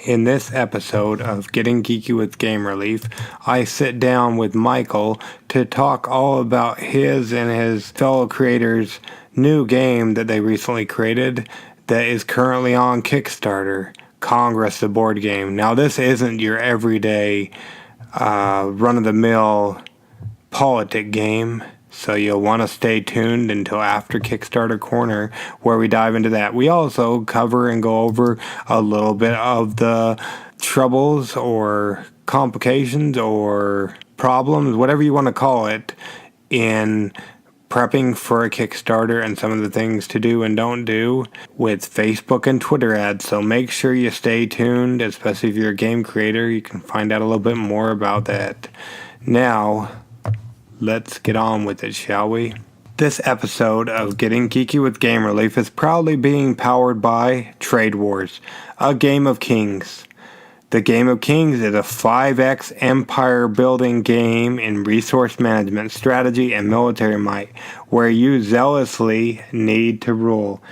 In this episode of Getting Geeky with Game Relief, I sit down with Michael to talk all about his and his fellow creators' new game that they recently created that is currently on Kickstarter, Congress the board game. Now, this isn't your everyday run-of-the-mill politic game, so you'll want to stay tuned until after Kickstarter Corner, where we dive into that. We also cover and go over a little bit of the troubles or complications or problems, whatever you want to call it, in prepping for a Kickstarter and some of the things to do and don't do with Facebook and Twitter ads. So make sure you stay tuned, especially if you're a game creator. You can find out a little bit more about that. Now, let's get on with it, shall we? This episode of Getting Geeky with Game Relief is proudly being powered by TradeWarz, a game of kings. The Game of Kings is a 5x empire building game in resource management, strategy, and military might, where you zealously need to rule.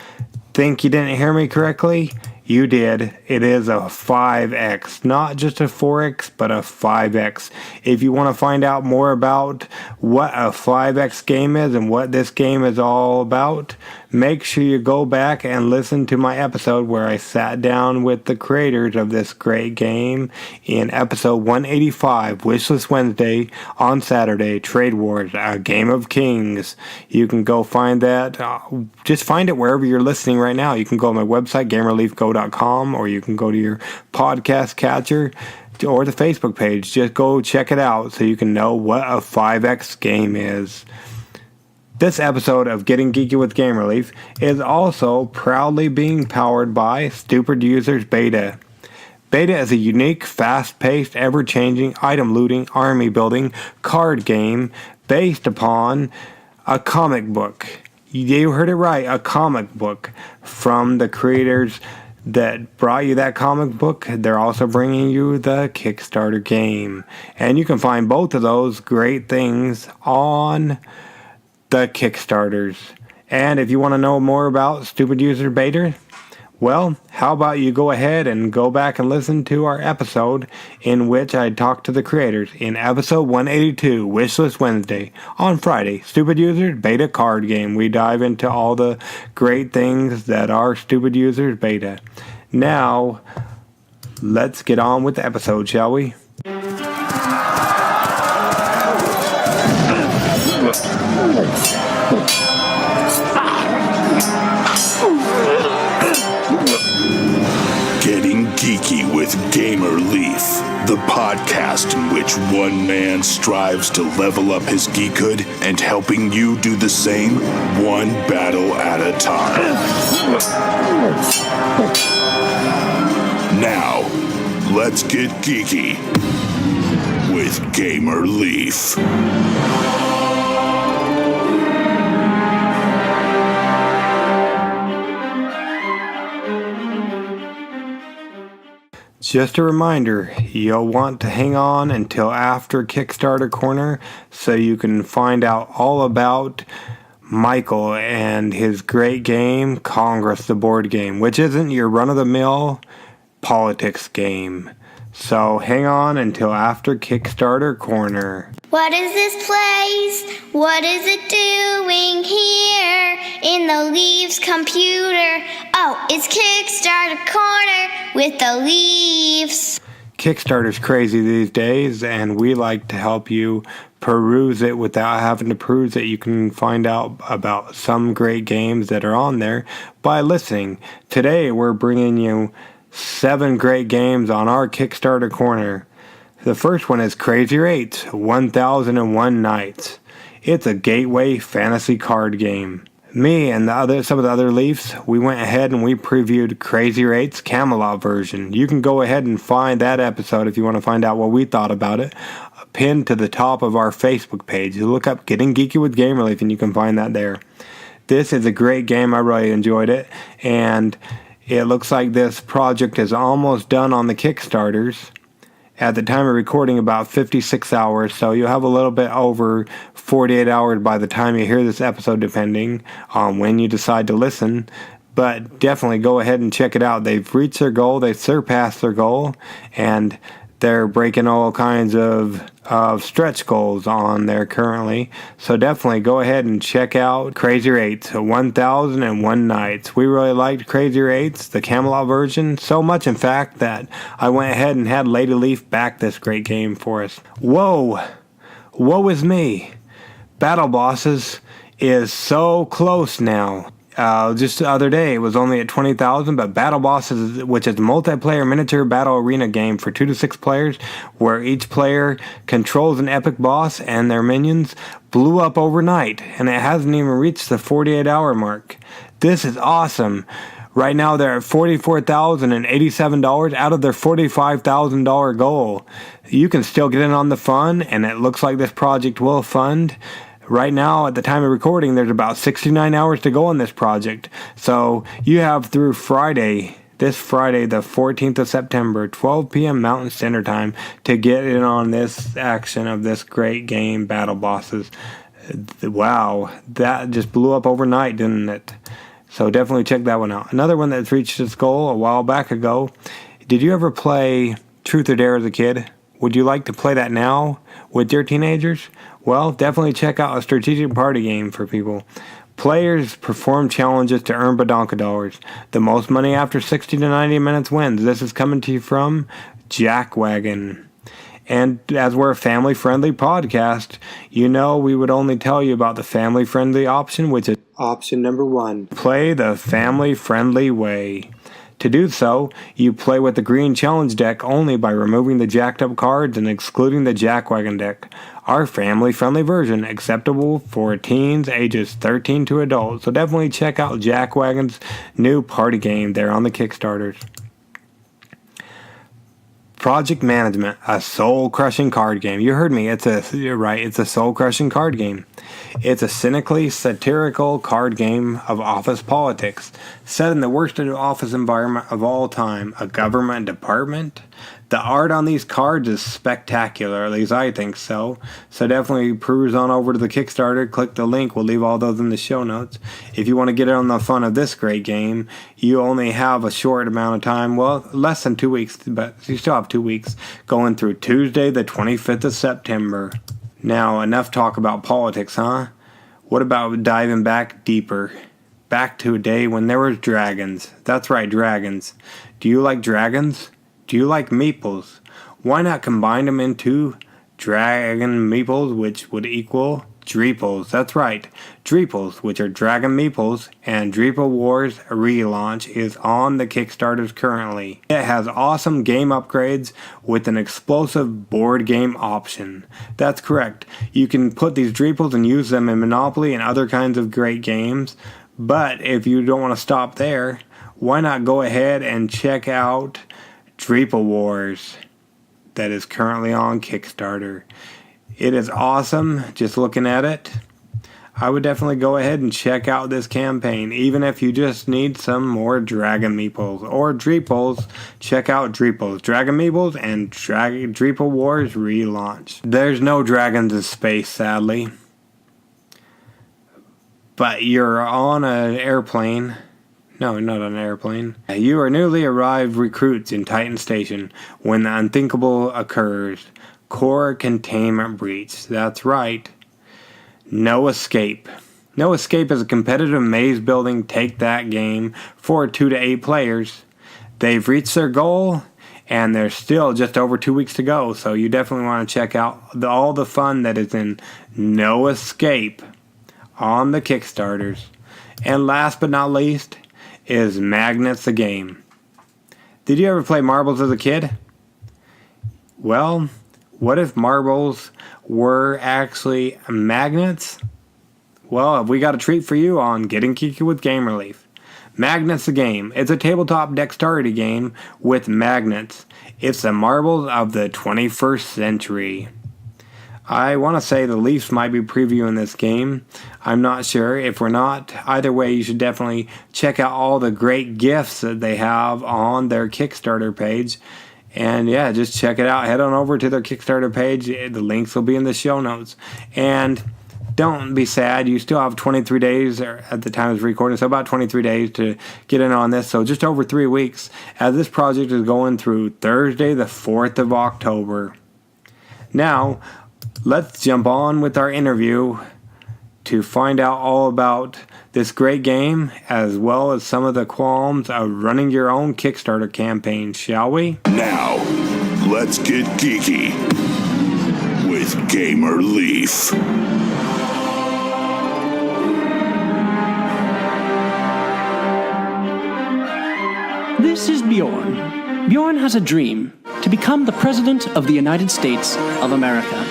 Think you didn't hear me correctly? You did. It is a 5x, not just a 4x, but a 5x. If you want to find out more about what a 5x game is and what this game is all about, make sure you go back and listen to my episode where I sat down with the creators of this great game in episode 185, Wishlist Wednesday on Saturday, TradeWarz, a Game of Kings. You can go find that. Just find it wherever you're listening right now. You can go to my website, gamereliefgo.com, or you can go to your podcast catcher or the Facebook page. Just go check it out so you can know what a 5x game is. This episode of Getting Geeky with Game Relief is also proudly being powered by Stupid Users Beta. Beta is a unique, fast-paced, ever-changing, item-looting, army-building card game based upon a comic book. You heard it right, a comic book from the creators that brought you that comic book. They're also bringing you the Kickstarter game. And you can find both of those great things on the Kickstarters. And if you want to know more about Stupid User Beta, well, how about you go ahead and go back and listen to our episode in which I talked to the creators in episode 182, Wishlist Wednesday, on Friday, Stupid Users Beta card game. We dive into all the great things that are Stupid Users Beta. Now, let's get on with the episode, shall we? Getting Geeky with Gamer Leaf, the podcast in which one man strives to level up his geekhood and helping you do the same, one battle at a time. Now, let's get geeky with Gamer Leaf. Just a reminder, you'll want to hang on until after Kickstarter Corner so you can find out all about Michael and his great game, Congress the board game, which isn't your run-of-the-mill politics game. So hang on until after Kickstarter Corner. What is this place? What is it doing here in the Leaves computer? Oh, it's Kickstarter Corner with the Leaves. Kickstarter's crazy these days, and we like to help you peruse it without having to peruse it. You can find out about some great games that are on there by listening. Today, we're bringing you 7 great games on our Kickstarter Corner. The first one is Crazier 8, 1001 Nights. It's a gateway fantasy card game. Me and some of the other Leafs, we went ahead and we previewed Crazier 8's Camelot version. You can go ahead and find that episode if you want to find out what we thought about it, pinned to the top of our Facebook page. You look up Getting Geeky with Game Relief and you can find that there. This is a great game. I really enjoyed it, and it looks like this project is almost done on the Kickstarters. At the time of recording, about 56 hours, so you'll have a little bit over 48 hours by the time you hear this episode, depending on when you decide to listen. But definitely go ahead and check it out. They've reached their goal. They've surpassed their goal. And they're breaking all kinds of stretch goals on there currently. So definitely go ahead and check out Crazier 8's 1001 Nights. We really liked Crazier 8's, the Camelot version, so much in fact that I went ahead and had Lady Leaf back this great game for us. Whoa! Woe is me! Battle Bosses is so close now. Just the other day, it was only at 20,000, but Battle Bosses, which is a multiplayer miniature battle arena game for 2 to 6 players, where each player controls an epic boss and their minions, blew up overnight, and it hasn't even reached the 48-hour mark. This is awesome. Right now, they're at $44,087 out of their $45,000 goal. You can still get in on the fun, and it looks like this project will fund. Right now, at the time of recording, there's about 69 hours to go on this project. So you have through Friday, this Friday, the 14th of September, 12 p.m. Mountain Standard Time, to get in on this action of this great game, Battle Bosses. Wow, that just blew up overnight, didn't it? So definitely check that one out. Another one that's reached its goal a while back ago. Did you ever play Truth or Dare as a kid? Would you like to play that now with your teenagers? Well, definitely check out a strategic party game for people. Players perform challenges to earn badonkadors. The most money after 60 to 90 minutes wins. This is coming to you from Jackwagon. And as we're a family-friendly podcast, you know we would only tell you about the family-friendly option, which is option number 1. Play the family-friendly way. To do so, you play with the green challenge deck only by removing the jacked up cards and excluding the Jackwagon deck. Our family-friendly version, acceptable for teens ages 13 to adults. So definitely check out Jackwagon's new party game there on the Kickstarters. Project Management, a soul-crushing card game. You heard me. You're right. It's a soul-crushing card game. It's a cynically satirical card game of office politics, set in the worst office environment of all time, a government department. The art on these cards is spectacular, at least I think so. So definitely peruse on over to the Kickstarter, click the link, we'll leave all those in the show notes. If you want to get in on the fun of this great game, you only have a short amount of time, well, less than 2 weeks, but you still have 2 weeks, going through Tuesday the 25th of September. Now, enough talk about politics, huh? What about diving back deeper? Back to a day when there was dragons. That's right, dragons. Do you like dragons? Do you like Meeples? Why not combine them into Dragon Meeples, which would equal Dreeples? That's right, Dreeples, which are Dragon Meeples, and TradeWarz Relaunch is on the Kickstarters currently. It has awesome game upgrades with an explosive board game option. That's correct. You can put these Dreeples and use them in Monopoly and other kinds of great games, but if you don't want to stop there, why not go ahead and check out TradeWarz that is currently on Kickstarter. It is awesome just looking at it. I would definitely go ahead and check out this campaign, even if you just need some more Dragon Meeples or Dreeples. Check out Dreeples, Dragon Meeples, and TradeWarz Relaunch. There's no dragons in space, sadly, but you're on an airplane. No, not on an airplane. You are newly arrived recruits in Titan Station when the unthinkable occurs. Core containment breach. That's right. No Escape. No Escape is a competitive maze building take that game for 2 to 8 players. They've reached their goal and there's still just over 2 weeks to go, so you definitely want to check out all the fun that is in No Escape on the Kickstarters. And last but not least is Magnets the Game. Did you ever play marbles as a kid? Well, what if marbles were actually magnets? Well, we got a treat for you on Getting Geeky with Game Relief. Magnets the Game. It's a tabletop dexterity game with magnets. It's the marbles of the 21st century. I want to say the Leafs might be previewing this game. I'm not sure. If we're not, either way, you should definitely check out all the great gifts that they have on their Kickstarter page. And yeah, just check it out. Head on over to their Kickstarter page. The links will be in the show notes. And don't be sad. You still have 23 days at the time of recording, so about 23 days to get in on this. So just over 3 weeks, as this project is going through Thursday, the 4th of October. Now, let's jump on with our interview to find out all about this great game, as well as some of the qualms of running your own Kickstarter campaign, shall we? Now, let's get geeky with Gamer Leaf. This is Bjorn. Bjorn has a dream to become the President of the United States of America.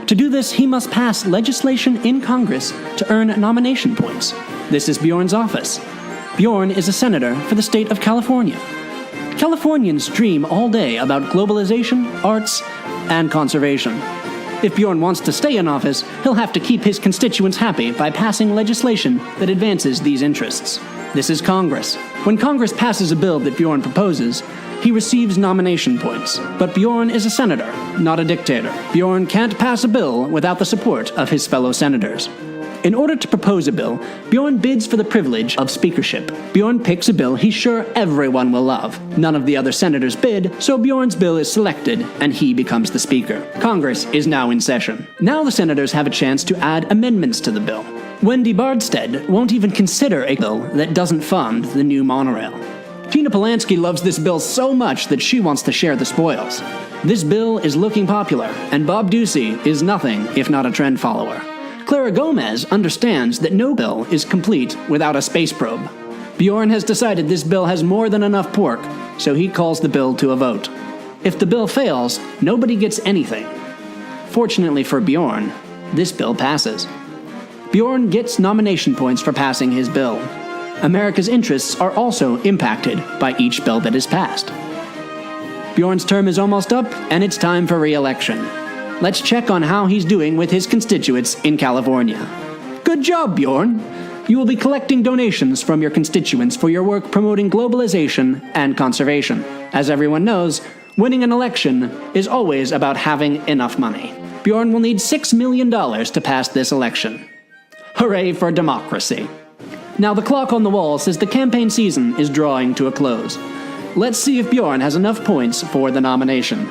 To do this, he must pass legislation in Congress to earn nomination points. This is Bjorn's office. Bjorn is a senator for the state of California. Californians dream all day about globalization, arts, and conservation. If Bjorn wants to stay in office, he'll have to keep his constituents happy by passing legislation that advances these interests. This is Congress. When Congress passes a bill that Bjorn proposes, he receives nomination points. But Bjorn is a senator, not a dictator. Bjorn can't pass a bill without the support of his fellow senators. In order to propose a bill, Bjorn bids for the privilege of speakership. Bjorn picks a bill he's sure everyone will love. None of the other senators bid, so Bjorn's bill is selected, and he becomes the speaker. Congress is now in session. Now the senators have a chance to add amendments to the bill. Wendy Bardstead won't even consider a bill that doesn't fund the new monorail. Tina Polanski loves this bill so much that she wants to share the spoils. This bill is looking popular, and Bob Ducey is nothing if not a trend follower. Clara Gomez understands that no bill is complete without a space probe. Bjorn has decided this bill has more than enough pork, so he calls the bill to a vote. If the bill fails, nobody gets anything. Fortunately for Bjorn, this bill passes. Bjorn gets nomination points for passing his bill. America's interests are also impacted by each bill that is passed. Bjorn's term is almost up, and it's time for re-election. Let's check on how he's doing with his constituents in California. Good job, Bjorn! You will be collecting donations from your constituents for your work promoting globalization and conservation. As everyone knows, winning an election is always about having enough money. Bjorn will need $6 million to pass this election. Hooray for democracy! Now the clock on the wall says the campaign season is drawing to a close. Let's see if Bjorn has enough points for the nomination.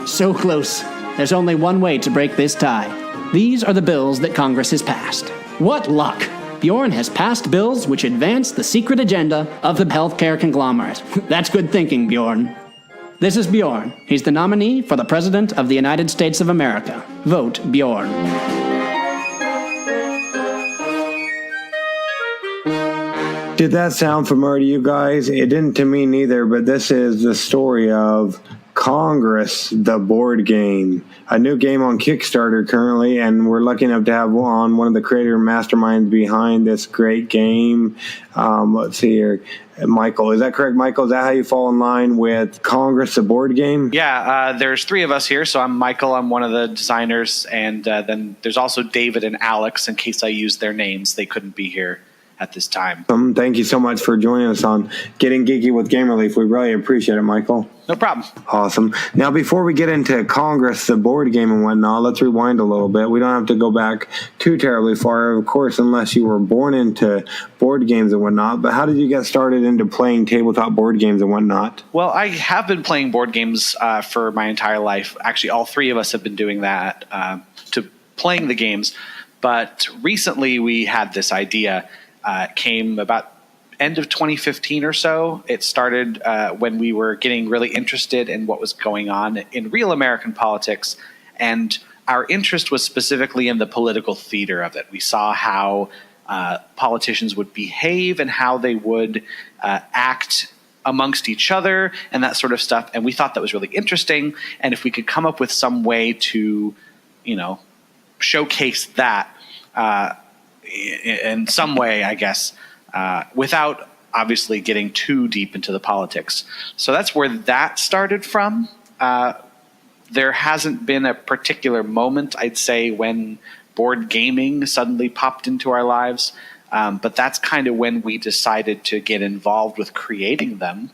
So close. There's only one way to break this tie. These are the bills that Congress has passed. What luck! Bjorn has passed bills which advance the secret agenda of the healthcare conglomerate. That's good thinking, Bjorn. This is Bjorn. He's the nominee for the President of the United States of America. Vote Bjorn. Did that sound familiar to you guys? It didn't to me neither, but this is the story of Congress, the board game. A new game on Kickstarter currently, and we're lucky enough to have on one of the creator masterminds behind this great game. Let's see here. Michael, is that correct, Michael? Is that how you fall in line with Congress, the board game? Yeah, there's three of us here. So I'm Michael. I'm one of the designers. And then there's also David and Alex. In case I use their names, they couldn't be here at this time. Thank you so much for joining us on Getting Geeky with Gamer Leaf. We really appreciate it, Michael. No problem. Awesome. Now, before we get into Congress, the board game and whatnot, let's rewind a little bit. We don't have to go back too terribly far, of course, unless you were born into board games and whatnot. But how did you get started into playing tabletop board games and whatnot? Well, I have been playing board games for my entire life. Actually, all three of us have been doing that, to playing the games. But recently we had this idea. Came about end of 2015 or so. It started when we were getting really interested in what was going on in real American politics, and our interest was specifically in the political theater of it. We saw how politicians would behave and how they would act amongst each other and that sort of stuff, and we thought that was really interesting. And if we could come up with some way to, showcase that in some way, I guess, without obviously getting too deep into the politics. So that's where that started from. There hasn't been a particular moment, I'd say, when board gaming suddenly popped into our lives. But that's kind of when we decided to get involved with creating them.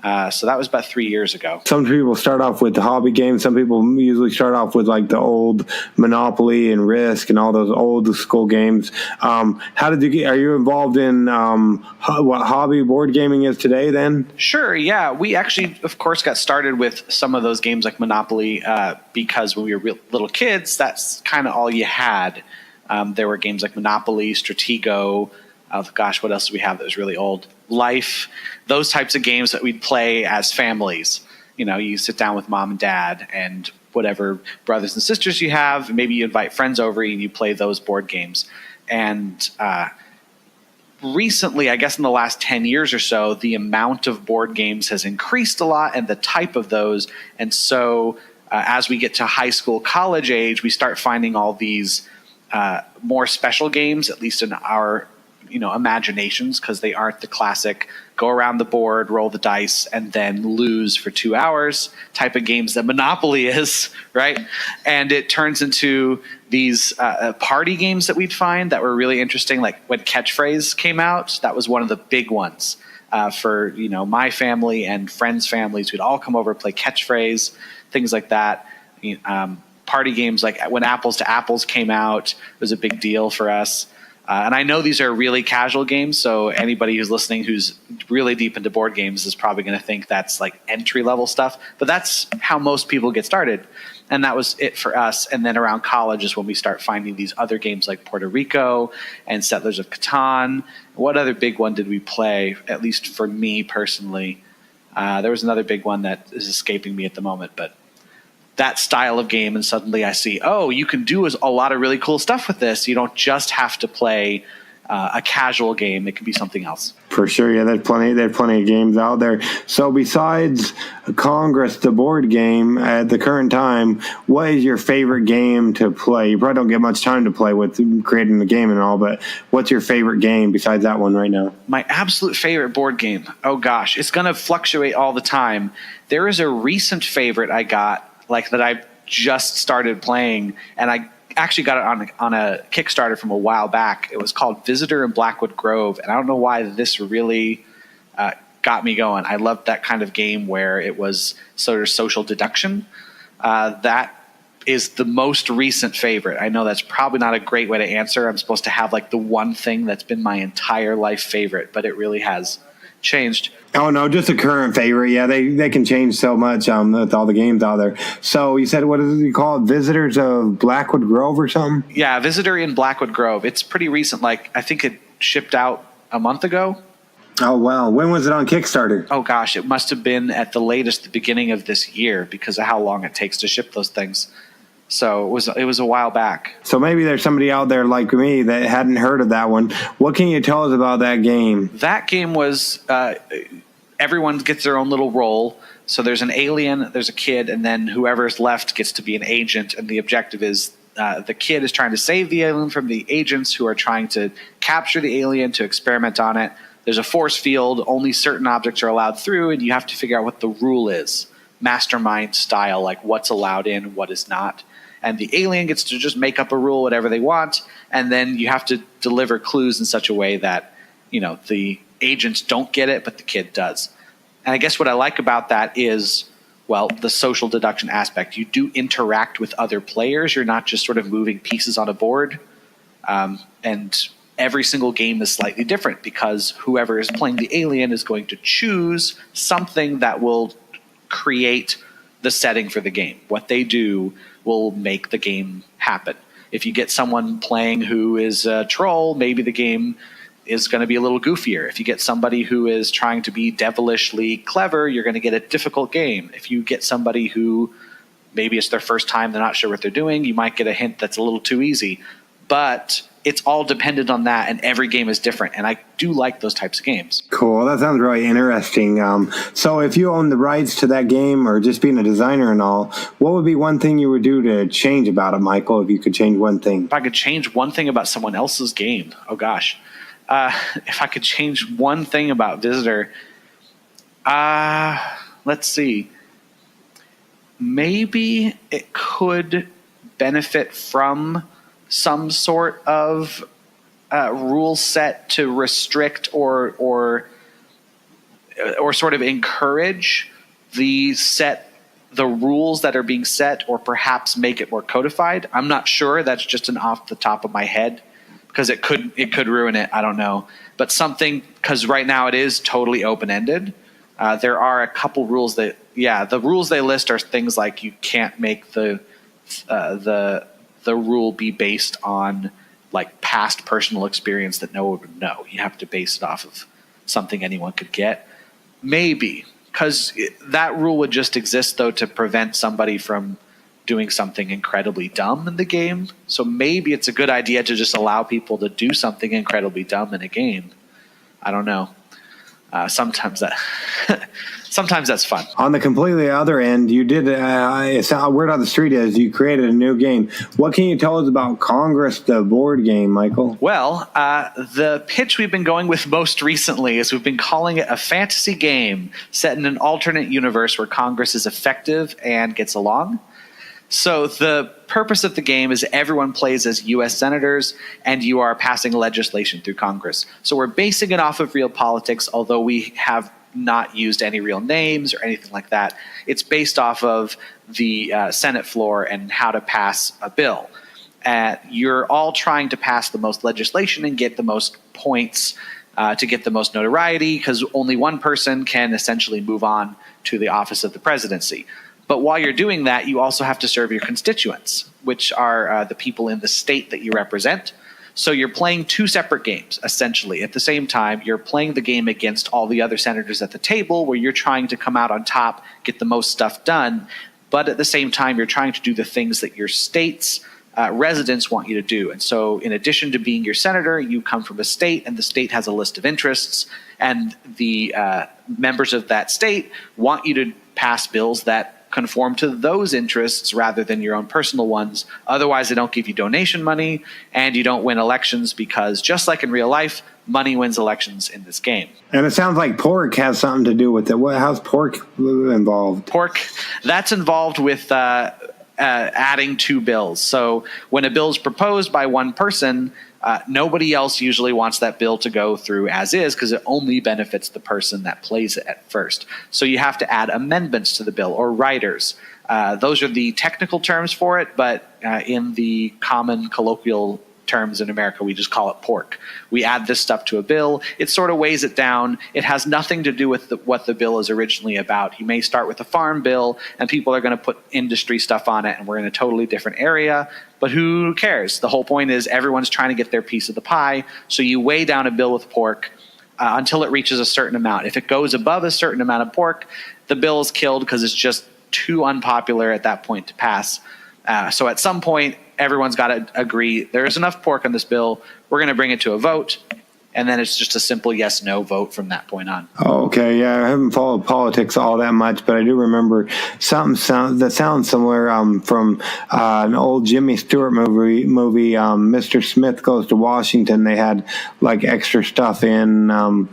So that was about 3 years ago. Some people start off with the hobby games. Some people usually start off with like the old Monopoly and Risk and all those old school games. How did you get? Are you involved in what hobby board gaming is today? Then Sure, yeah. We actually, of course, got started with some of those games like Monopoly because when we were little kids, that's kind of all you had. There were games like Monopoly, Stratego. Gosh, what else do we have that was really old? Life, those types of games that we'd play as families. You know, you sit down with mom and dad and whatever brothers and sisters you have. Maybe you invite friends over and you play those board games. And recently, I guess in the last 10 years or so, the amount of board games has increased a lot and the type of those. And so as we get to high school, college age, we start finding all these more special games, at least in our imaginations, because they aren't the classic go around the board, roll the dice, and then lose for 2 hours type of games that Monopoly is, right? And it turns into these party games that we'd find that were really interesting. Like when Catchphrase came out, that was one of the big ones for my family and friends' families. We'd all come over and play Catchphrase, things like that. Party games like when Apples to Apples came out was a big deal for us. And I know these are really casual games, so anybody who's listening who's really deep into board games is probably going to think that's like entry-level stuff. But that's how most people get started. And that was it for us. And then around college is when we start finding these other games like Puerto Rico and Settlers of Catan. What other big one did we play, at least for me personally? There was another big one that is escaping me at the moment, but that style of game, and suddenly I see, you can do a lot of really cool stuff with this. You don't just have to play a casual game. It can be something else. for sure, yeah, there's plenty of games out there. So besides Congress, the board game at the current time, what is your favorite game to play? You probably don't get much time to play with creating the game and all, but what's your favorite game besides that one right now? My absolute favorite board game. Oh gosh, it's going to fluctuate all the time. There is a recent favorite I got, like that I just started playing, and I actually got it on a Kickstarter from a while back. It was called Visitor in Blackwood Grove, and I don't know why this really got me going. I loved that kind of game where it was sort of social deduction. That is the most recent favorite. I know that's probably not a great way to answer. I'm supposed to have like the one thing that's been my entire life favorite, but it really has changed. Oh, no, just a current favorite. Yeah, they can change so much with all the games out there. So you said, what is it called? Visitors of Blackwood Grove or something? Yeah, Visitor in Blackwood Grove. It's pretty recent. Like, I think it shipped out a month ago. Oh, wow. When was it on Kickstarter? Oh, gosh, it must have been at the latest the beginning of this year because of how long it takes to ship those things. So it was a while back. So maybe there's somebody out there like me that hadn't heard of that one. What can you tell us about that game? That game was everyone gets their own little role. So there's an alien, there's a kid, and then whoever's left gets to be an agent. And the objective is the kid is trying to save the alien from the agents who are trying to capture the alien to experiment on it. There's a force field. Only certain objects are allowed through, and you have to figure out what the rule is. Mastermind style, like what's allowed in, what is not. And the alien gets to just make up a rule, whatever they want, and then you have to deliver clues in such a way that, the agents don't get it, but the kid does. And I guess what I like about that is, well, the social deduction aspect. You do interact with other players. You're not just sort of moving pieces on a board. And every single game is slightly different because whoever is playing the alien is going to choose something that will create the setting for the game. What they do will make the game happen. If you get someone playing who is a troll, maybe the game is going to be a little goofier. If you get somebody who is trying to be devilishly clever, you're going to get a difficult game. If you get somebody who maybe it's their first time, they're not sure what they're doing, you might get a hint that's a little too easy. But it's all dependent on that, and every game is different. And I do like those types of games. Cool. That sounds really interesting. So if you own the rights to that game or just being a designer and all, what would be one thing you would do to change about it, Michael, if you could change one thing? If I could change one thing about someone else's game, oh gosh. If I could change one thing about Visitor, let's see. Maybe it could benefit from some sort of rule set to restrict or or sort of encourage the rules that are being set, or perhaps make it more codified. I'm not sure. That's just an off the top of my head, because it could ruin it. I don't know. But something, because right now it is totally open-ended. There are a couple rules the rules they list are things like you can't make the rule be based on like past personal experience that no one would know. You have to base it off of something anyone could get. Maybe, because that rule would just exist, though, to prevent somebody from doing something incredibly dumb in the game. So maybe it's a good idea to just allow people to do something incredibly dumb in a game. I don't know. Sometimes that's fun. On the completely other end, you did, word on the street is you created a new game. What can you tell us about Congress, the board game, Michael? Well, the pitch we've been going with most recently is we've been calling it a fantasy game set in an alternate universe where Congress is effective and gets along. So the purpose of the game is everyone plays as U.S. senators, and you are passing legislation through Congress. So we're basing it off of real politics, although we have not used any real names or anything like that. It's based off of the Senate floor and how to pass a bill. You're all trying to pass the most legislation and get the most points to get the most notoriety, because only one person can essentially move on to the office of the presidency. But while you're doing that, you also have to serve your constituents, which are the people in the state that you represent. So you're playing two separate games, essentially. At the same time, you're playing the game against all the other senators at the table, where you're trying to come out on top, get the most stuff done. But at the same time, you're trying to do the things that your state's residents want you to do. And so in addition to being your senator, you come from a state, and the state has a list of interests. And the members of that state want you to pass bills that conform to those interests rather than your own personal ones. Otherwise, they don't give you donation money, and you don't win elections, because just like in real life, money wins elections in this game. And it sounds like pork has something to do with it. How's pork involved? Pork, that's involved with adding two bills. So when a bill is proposed by one person, nobody else usually wants that bill to go through as is, because it only benefits the person that plays it at first. So you have to add amendments to the bill, or riders. Those are the technical terms for it, but in the common colloquial terms in America, we just call it pork. We add this stuff to a bill. It sort of weighs it down. It has nothing to do with what the bill is originally about. You may start with a farm bill, and people are going to put industry stuff on it, and we're in a totally different area. But who cares? The whole point is everyone's trying to get their piece of the pie. So you weigh down a bill with pork until it reaches a certain amount. If it goes above a certain amount of pork, the bill is killed, because it's just too unpopular at that point to pass. So at some point, everyone's got to agree there's enough pork on this bill. We're going to bring it to a vote. And then it's just a simple yes-no vote from that point on. Okay, yeah, I haven't followed politics all that much, but I do remember something that sounds similar from an old Jimmy Stewart movie, Mr. Smith Goes to Washington. They had like extra stuff in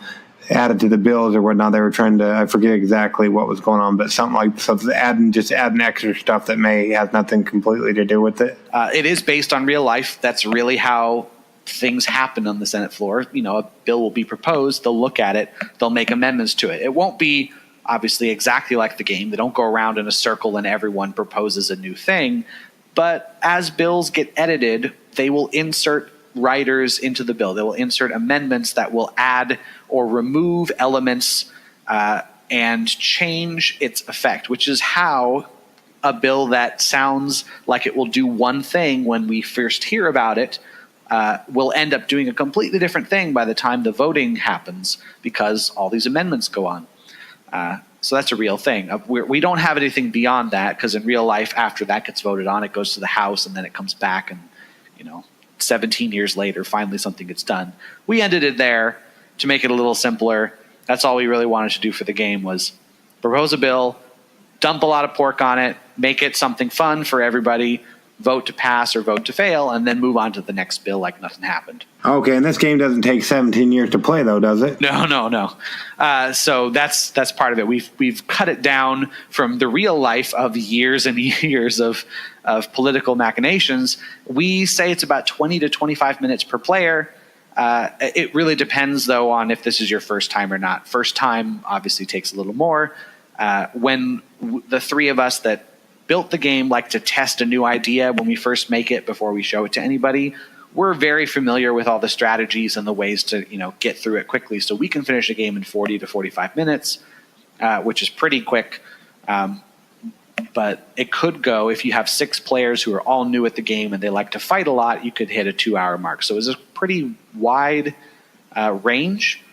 added to the bills or whatnot. They were trying to, I forget exactly what was going on, but something like adding extra stuff that has nothing completely to do with it. It is based on real life. That's really how things happen on the Senate floor. You know, a bill will be proposed, they'll look at it, they'll make amendments to it. It won't be obviously exactly like the game. They don't go around in a circle and everyone proposes a new thing. But as bills get edited, they will insert riders into the bill. They will insert amendments that will add or remove elements and change its effect, which is how a bill that sounds like it will do one thing when we first hear about it will end up doing a completely different thing by the time the voting happens, because all these amendments go on. So that's a real thing. We don't have anything beyond that, because in real life, after that gets voted on, it goes to the House and then it comes back, and 17 years later, finally something gets done. We ended it there to make it a little simpler. That's all we really wanted to do for the game, was propose a bill, dump a lot of pork on it, make it something fun for everybody, vote to pass or vote to fail, and then move on to the next bill like nothing happened. Okay, and this game doesn't take 17 years to play, though, does it? No. So that's part of it. We've cut it down from the real life of years and years of political machinations. We say it's about 20 to 25 minutes per player. It really depends, though, on if this is your first time or not. First time obviously takes a little more. When the three of us that built the game like to test a new idea when we first make it before we show it to anybody, we're very familiar with all the strategies and the ways to get through it quickly. So we can finish a game in 40 to 45 minutes, which is pretty quick. But it could go, if you have 6 players who are all new at the game and they like to fight a lot, you could hit a 2-hour mark. So it's a pretty wide range.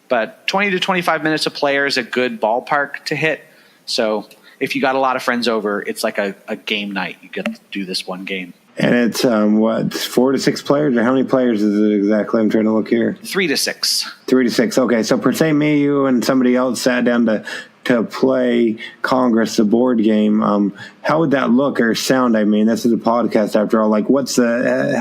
But 20 to 25 minutes a player is a good ballpark to hit. So if you got a lot of friends over, it's like a game night. You get to do this one game. And it's 4 to 6 players, or how many players is it exactly? I'm trying to look here. 3 to 6. 3 to 6. Okay, so per se, me, you, and somebody else sat down to play Congress, the board game. How would that look or sound? I mean, this is a podcast after all. Like, what's going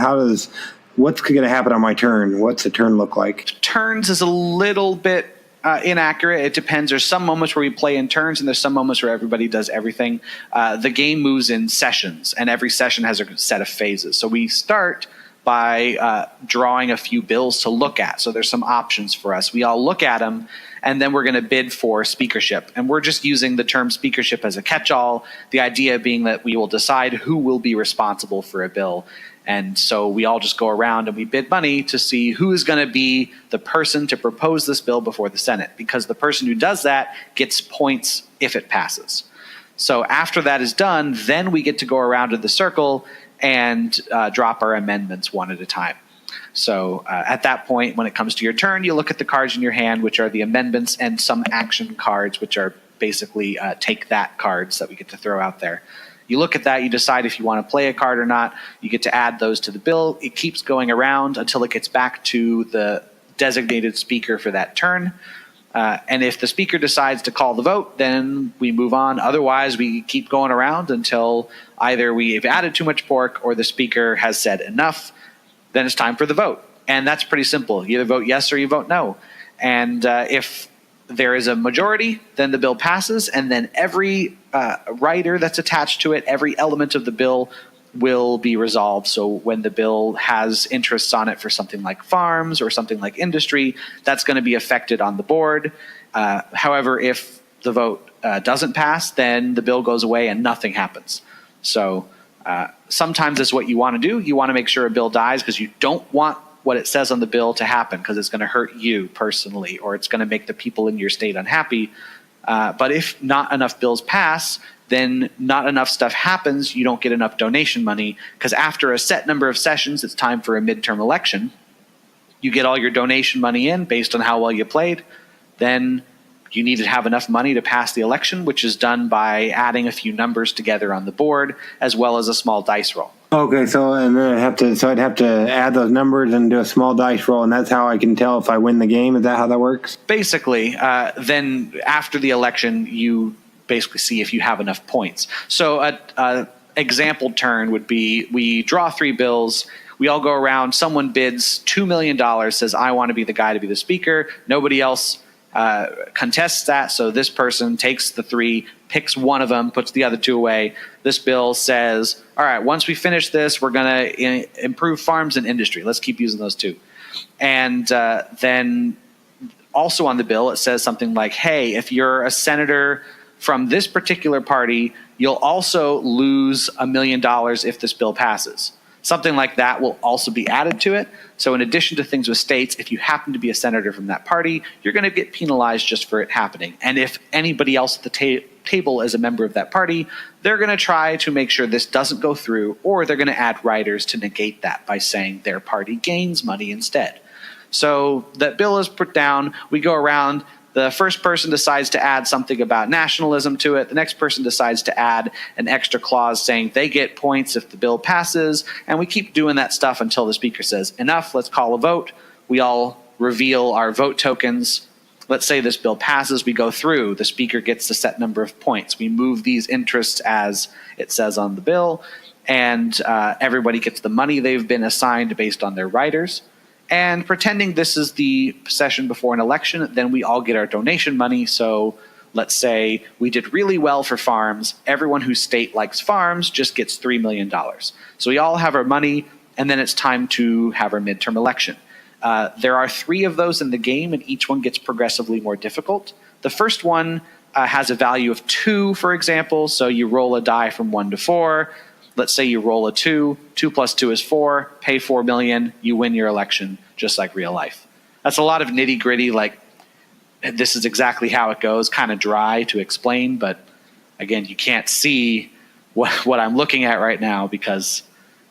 to happen on my turn? What's the turn look like? Turns is a little bit inaccurate. It depends. There's some moments where we play in turns, and there's some moments where everybody does everything. The game moves in sessions, and every session has a set of phases. So we start by drawing a few bills to look at. So there's some options for us. We all look at them, and then we're going to bid for speakership. And we're just using the term speakership as a catch-all, the idea being that we will decide who will be responsible for a bill. And so we all just go around and we bid money to see who is going to be the person to propose this bill before the Senate, because the person who does that gets points if it passes. So after that is done, then we get to go around to the circle and drop our amendments one at a time. So at that point, when it comes to your turn, you look at the cards in your hand, which are the amendments, and some action cards, which are basically take that cards that we get to throw out there. You look at that, you decide if you want to play a card or not. You get to add those to the bill. It keeps going around until it gets back to the designated speaker for that turn. And if the speaker decides to call the vote, then we move on. Otherwise, we keep going around until either we've added too much pork or the speaker has said enough. Then it's time for the vote. And that's pretty simple. You either vote yes or you vote no. And if there is a majority, then the bill passes, and then every rider that's attached to it, every element of the bill will be resolved. So when the bill has interests on it for something like farms or something like industry, that's going to be affected on the board. However, if the vote doesn't pass, then the bill goes away and nothing happens. So sometimes that's what you want to do. You want to make sure a bill dies because you don't want what it says on the bill to happen, because it's going to hurt you personally, or it's going to make the people in your state unhappy. But if not enough bills pass, then not enough stuff happens. You don't get enough donation money, because after a set number of sessions, it's time for a midterm election. You get all your donation money in based on how well you played. Then you need to have enough money to pass the election, which is done by adding a few numbers together on the board, as well as a small dice roll. Okay, so and then I'd have to add those numbers and do a small dice roll, and that's how I can tell if I win the game. Is that how that works? Basically, then after the election, you basically see if you have enough points. So a example turn would be, we draw 3 bills. We all go around. Someone bids $2 million, says, I want to be the guy to be the speaker. Nobody else contests that. So this person takes the 3, picks one of them, puts the other 2 away. This bill says, all right, once we finish this, we're going to improve farms and industry. Let's keep using those 2. And then also on the bill, it says something like, hey, if you're a senator from this particular party, you'll also lose $1 million if this bill passes. Something like that will also be added to it. So in addition to things with states, if you happen to be a senator from that party, you're going to get penalized just for it happening. And if anybody else at the table is a member of that party, they're going to try to make sure this doesn't go through, or they're going to add riders to negate that by saying their party gains money instead. So that bill is put down. We go around. The first person decides to add something about nationalism to it. The next person decides to add an extra clause saying they get points if the bill passes. And we keep doing that stuff until the speaker says, enough, let's call a vote. We all reveal our vote tokens. Let's say this bill passes, we go through. The speaker gets the set number of points. We move these interests as it says on the bill. And everybody gets the money they've been assigned based on their riders. And pretending this is the session before an election, then we all get our donation money. So let's say we did really well for farms. Everyone whose state likes farms just gets $3 million. So we all have our money, and then it's time to have our midterm election. There are 3 of those in the game, and each one gets progressively more difficult. The first one has a value of 2, for example. So you roll a die from 1 to 4. Let's say you roll a 2. 2 plus 2 is 4. Pay $4 million. You win your election, just like real life. That's a lot of nitty gritty. Like, this is exactly how it goes. Kind of dry to explain, but again, you can't see what I'm looking at right now because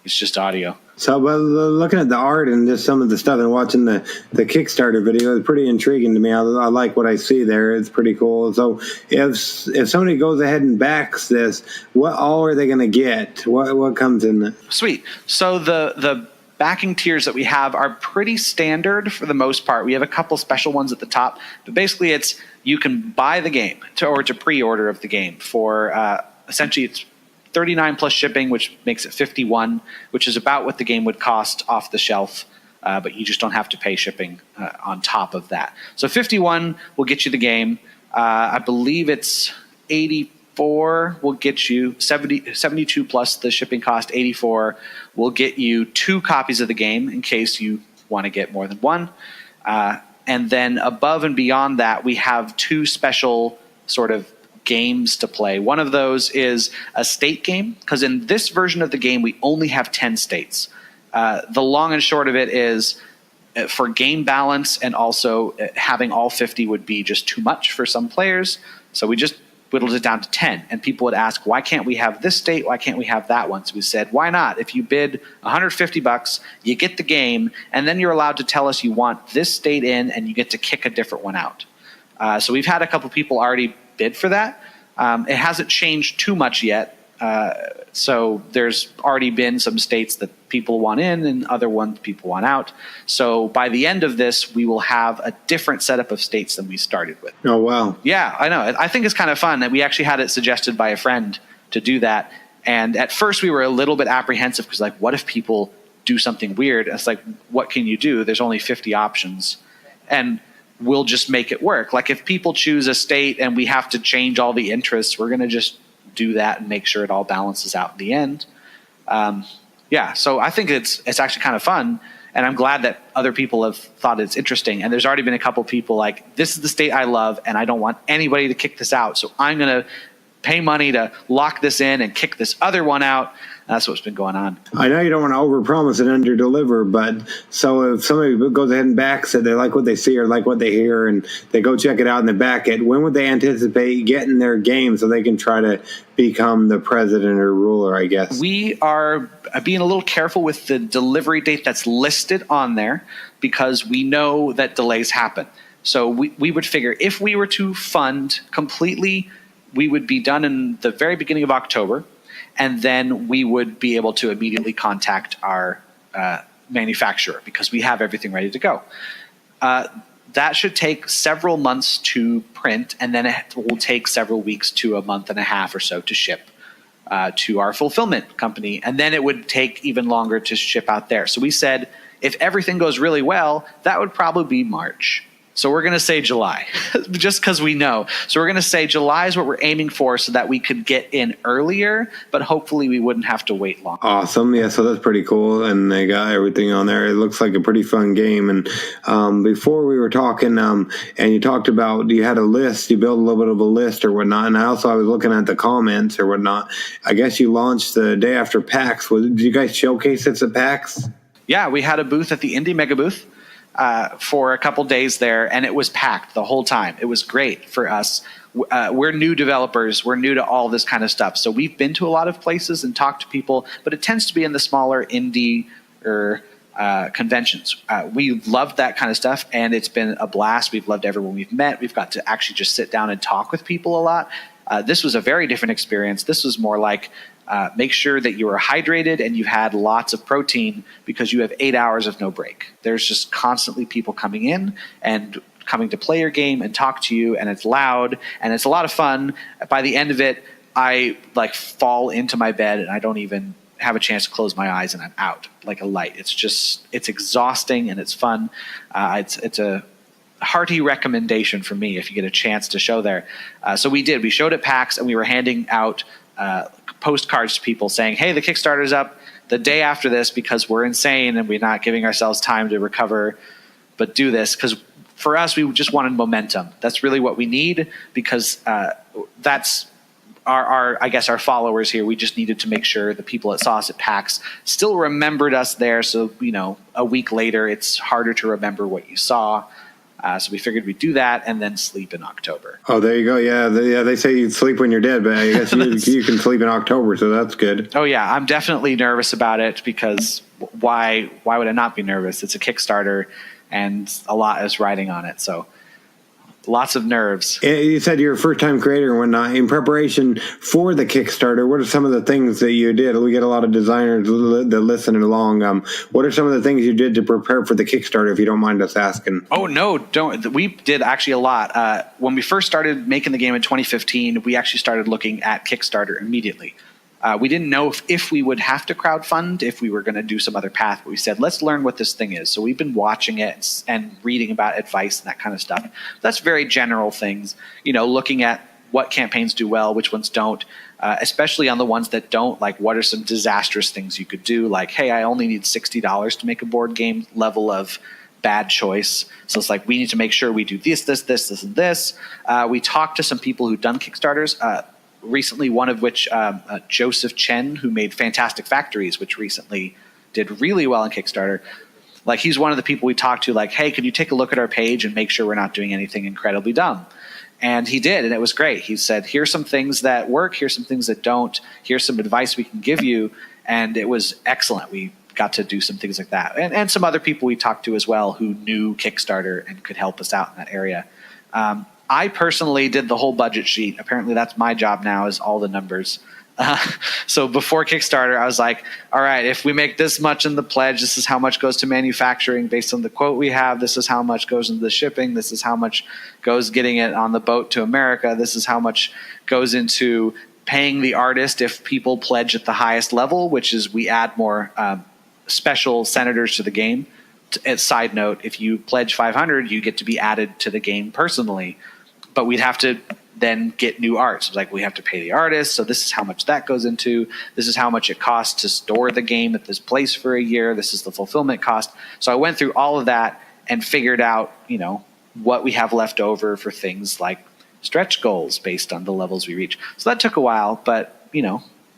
it's just audio. So, but looking at the art and just some of the stuff and watching the Kickstarter video, it's pretty intriguing to me. I like what I see there. It's pretty cool. So, if somebody goes ahead and backs this, what all are they going to get? What comes in it? Sweet. So the backing tiers that we have are pretty standard for the most part. We have a couple special ones at the top, but basically it's you can buy the game or to pre-order of the game for essentially it's $39 plus shipping, which makes it $51, which is about what the game would cost off the shelf, but you just don't have to pay shipping on top of that. So $51 will get you the game. I believe it's $84 will get you 72 plus the shipping cost. $84 will get you 2 copies of the game in case you want to get more than one. And then above and beyond that, we have 2 special sort of games to play. One of those is a state game, because in this version of the game, we only have 10 states. The long and short of it is for game balance and also having all 50 would be just too much for some players. So we just whittled it down to 10. And people would ask, why can't we have this state? Why can't we have that one? So we said, why not? If you bid $150, you get the game, and then you're allowed to tell us you want this state in, and you get to kick a different one out. So we've had a couple people already bid for that. It hasn't changed too much yet. So there's already been some states that people want in and other ones people want out. So by the end of this, we will have a different setup of states than we started with. Oh, wow. Yeah, I know. I think it's kind of fun that we actually had it suggested by a friend to do that. And at first we were a little bit apprehensive because like, what if people do something weird? And it's like, what can you do? There's only 50 options. And we'll just make it work. Like if people choose a state and we have to change all the interests, we're going to just do that and make sure it all balances out in the end. Yeah, so I think it's actually kind of fun, and I'm glad that other people have thought it's interesting. And there's already been a couple people like, this is the state I love, and I don't want anybody to kick this out, so I'm going to pay money to lock this in and kick this other one out. That's what's been going on. I know you don't want to overpromise and underdeliver, but so if somebody goes ahead and backs it, they like what they see or like what they hear, and they go check it out and they back it, when would they anticipate getting their game so they can try to become the president or ruler, I guess? We are being a little careful with the delivery date that's listed on there because we know that delays happen. So we would figure if we were to fund completely, we would be done in the very beginning of October. And then we would be able to immediately contact our manufacturer because we have everything ready to go. That should take several months to print, and then it will take several weeks to a month and a half or so to ship to our fulfillment company. And then it would take even longer to ship out there. So we said, if everything goes really well, that would probably be March. So we're going to say July, just because we know. So we're going to say July is what we're aiming for so that we could get in earlier, but hopefully we wouldn't have to wait long. Awesome. Yeah, so that's pretty cool. And they got everything on there. It looks like a pretty fun game. And before we were talking, and you talked about you had a list, you built a little bit of a list or whatnot. And I was looking at the comments or whatnot. I guess you launched the day after PAX. Did you guys showcase it at PAX? Yeah, we had a booth at the Indie Mega Booth. For a couple days there, and it was packed the whole time. It was great for us. We're new developers. We're new to all this kind of stuff. So we've been to a lot of places and talked to people, but it tends to be in the smaller indie or conventions. We loved that kind of stuff, and it's been a blast. We've loved everyone we've met. We've got to actually just sit down and talk with people a lot. This was a very different experience. This was more like make sure that you are hydrated and you've had lots of protein because you have 8 hours of no break. There's just constantly people coming in and coming to play your game and talk to you, and it's loud and it's a lot of fun. By the end of it, I fall into my bed and I don't even have a chance to close my eyes and I'm out like a light. It's exhausting and it's fun. It's a hearty recommendation for me if you get a chance to show there. So we did. We showed at PAX and we were handing out postcards to people saying, hey, the Kickstarter's up the day after this because we're insane and we're not giving ourselves time to recover but do this, because for us, we just wanted momentum. That's really what we need, because that's our followers here. We just needed to make sure the people that saw us at PAX still remembered us there. So, a week later, it's harder to remember what you saw. So we figured we'd do that and then sleep in October. Oh, there you go. Yeah, they say you sleep when you're dead, but I guess you can sleep in October, so that's good. Oh, yeah. I'm definitely nervous about it, because why would I not be nervous? It's a Kickstarter, and a lot is riding on it. So lots of nerves. You said you're a first-time creator and whatnot. In preparation for the Kickstarter, what are some of the things that you did? We get a lot of designers that listen along. What are some of the things you did to prepare for the Kickstarter, if you don't mind us asking? Oh, no, don't. We did actually a lot. When we first started making the game in 2015, we actually started looking at Kickstarter immediately. We didn't know if we would have to crowdfund, if we were going to do some other path, but we said, let's learn what this thing is. So we've been watching it and reading about advice and that kind of stuff. That's very general things, looking at what campaigns do well, which ones don't, especially on the ones that don't, like what are some disastrous things you could do? Like, hey, I only need $60 to make a board game level of bad choice. So it's like, we need to make sure we do this, and this. We talked to some people who've done Kickstarters, recently, one of which, Joseph Chen, who made Fantastic Factories, which recently did really well on Kickstarter. Like, he's one of the people we talked to, like, hey, could you take a look at our page and make sure we're not doing anything incredibly dumb? And he did, and it was great. He said, here's some things that work, here's some things that don't, here's some advice we can give you, and it was excellent. We got to do some things like that. And some other people we talked to as well who knew Kickstarter and could help us out in that area. I personally did the whole budget sheet. Apparently that's my job now, is all the numbers. So before Kickstarter, I was like, all right, if we make this much in the pledge, this is how much goes to manufacturing based on the quote we have. This is how much goes into the shipping. This is how much goes getting it on the boat to America. This is how much goes into paying the artist if people pledge at the highest level, which is we add more special senators to the game. Side note, if you pledge 500, you get to be added to the game personally. But we'd have to then get new art. So it's like, we have to pay the artist. So this is how much that goes into. This is how much it costs to store the game at this place for a year. This is the fulfillment cost. So I went through all of that and figured out, what we have left over for things like stretch goals based on the levels we reach. So that took a while, but,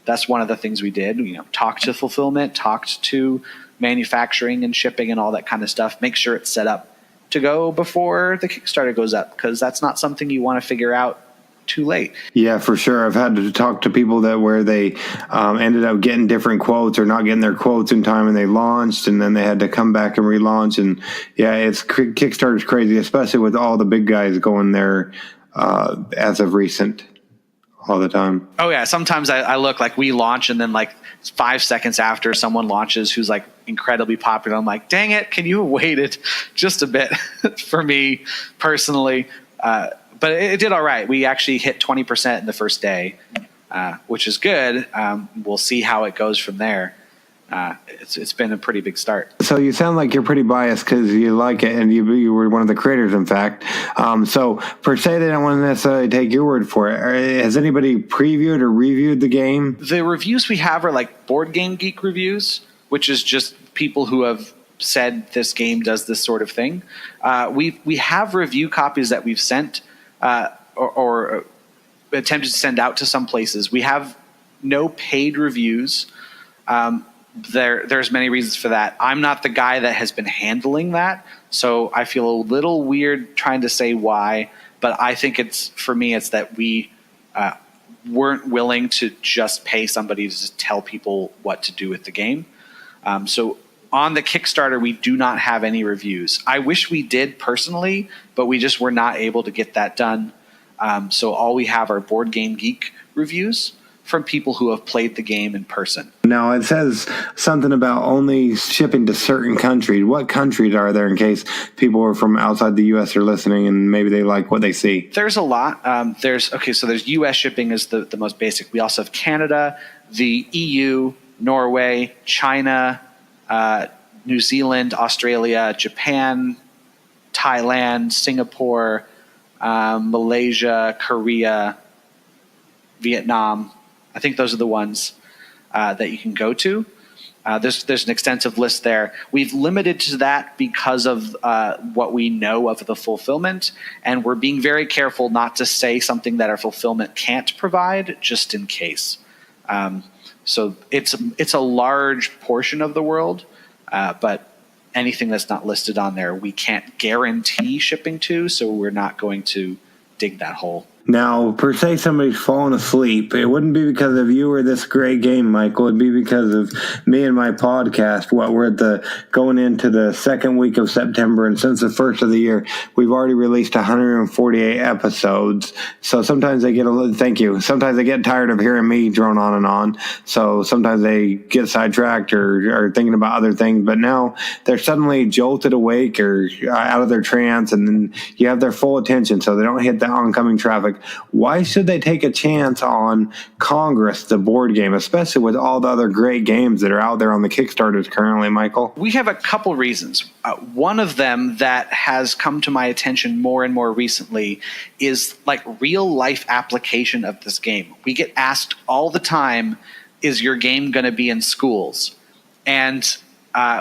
that's one of the things we did. Talked to fulfillment, talked to manufacturing and shipping and all that kind of stuff. Make sure it's set up to go before the Kickstarter goes up, because that's not something you want to figure out too late. Yeah, for sure. I've had to talk to people where they ended up getting different quotes or not getting their quotes in time, and they launched and then they had to come back and relaunch. And yeah, Kickstarter's crazy, especially with all the big guys going there as of recent. All the time. Oh yeah. Sometimes I look, like, we launch and then like 5 seconds after someone launches who's like incredibly popular, I'm like, dang it, can you have waited just a bit for me personally? But it did all right. We actually hit 20% in the first day, which is good. We'll see how it goes from there. It's been a pretty big start. So you sound like you're pretty biased because you like it, and you were one of the creators, in fact. So per se, they don't want to necessarily take your word for it. Has anybody previewed or reviewed the game? The reviews we have are like Board Game Geek reviews, which is just people who have said this game does this sort of thing. We have review copies that we've sent or attempted to send out to some places. We have no paid reviews. There's many reasons for that. I'm not the guy that has been handling that, so I feel a little weird trying to say why, but I think it's that we weren't willing to just pay somebody to just tell people what to do with the game. So on the Kickstarter, we do not have any reviews. I wish we did personally, but we just were not able to get that done. So all we have are Board Game Geek reviews from people who have played the game in person. Now, it says something about only shipping to certain countries. What countries are there, in case people are from outside the U.S. are listening and maybe they like what they see? There's a lot. There's U.S. shipping is the most basic. We also have Canada, the EU, Norway, China, New Zealand, Australia, Japan, Thailand, Singapore, Malaysia, Korea, Vietnam. I think those are the ones that you can go to. There's an extensive list there. We've limited to that because of what we know of the fulfillment, and we're being very careful not to say something that our fulfillment can't provide, just in case. So it's a large portion of the world, but anything that's not listed on there, we can't guarantee shipping to, so we're not going to dig that hole. Now, per se, somebody's fallen asleep. It wouldn't be because of you or this great game, Michael. It'd be because of me and my podcast. We're going into the second week of September, and since the first of the year, we've already released 148 episodes. So sometimes they get thank you. Sometimes they get tired of hearing me drone on and on. So sometimes they get sidetracked or thinking about other things. But now they're suddenly jolted awake or out of their trance, and then you have their full attention, so they don't hit the oncoming traffic. Why should they take a chance on Congress, the board game, especially with all the other great games that are out there on the Kickstarters currently, Michael? We have a couple reasons. One of them that has come to my attention more and more recently is like real life application of this game. We get asked all the time, is your game going to be in schools? And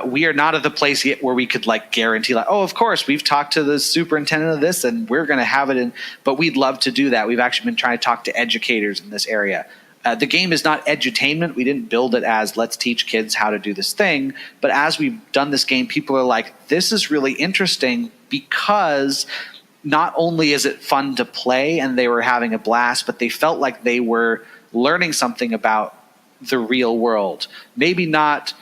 we are not at the place yet where we could like guarantee like, oh, of course, we've talked to the superintendent of this and we're going to have it in, but we'd love to do that. We've actually been trying to talk to educators in this area. The game is not edutainment. We didn't build it as let's teach kids how to do this thing. But as we've done this game, people are like, this is really interesting because not only is it fun to play and they were having a blast, but they felt like they were learning something about the real world. Maybe not